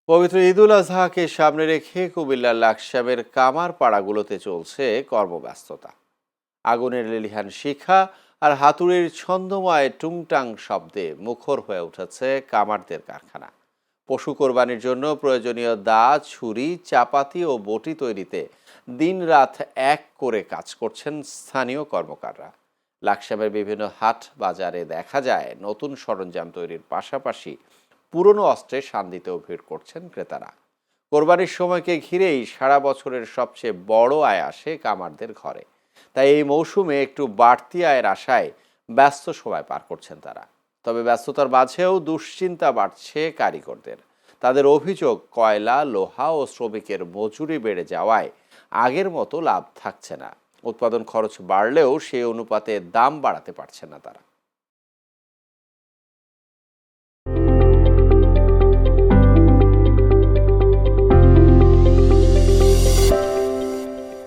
পবিত্র ঈদুল আজহাকে সামনে রেখে কুমিল্লার লাকসামের কামার পাড়াগুলোতে চলছে কর্মব্যস্ততা। আগুনের লেলিহান শিখা আর হাতুড়ির ছন্দময় টুংটাং শব্দে মুখর হয়ে উঠেছে কামারদের কারখানা। পশু কোরবানির জন্য প্রয়োজনীয় দা, ছুরি, চাপাতি ও বটি তৈরিতে দিনরাত এক করে কাজ করছেন স্থানীয় কর্মকাররা। লাকসামের বিভিন্ন হাট বাজারে দেখা যায় নতুন সরঞ্জাম তৈরির পাশাপাশি পুরনো অস্ত্রে শান দিতেও ভিড় করছেন ক্রেতারা। কোরবানির সময়কে ঘিরেই সারা বছরের সবচেয়ে বড় আয় আসে কামারদের ঘরে। তাই এই মৌসুমে একটু বাড়তি আয়ের আশায় ব্যস্ত সময় পার করছেন তারা। তবে ব্যস্ততার মাঝেও দুশ্চিন্তা বাড়ছে কারিগরদের। তাদের অভিযোগ, কয়লা, লোহা ও শ্রমিকের মজুরি বেড়ে যাওয়ায় আগের মতো লাভ থাকছে না। উৎপাদন খরচ বাড়লেও সেই অনুপাতে দাম বাড়াতে পারছে না তারা।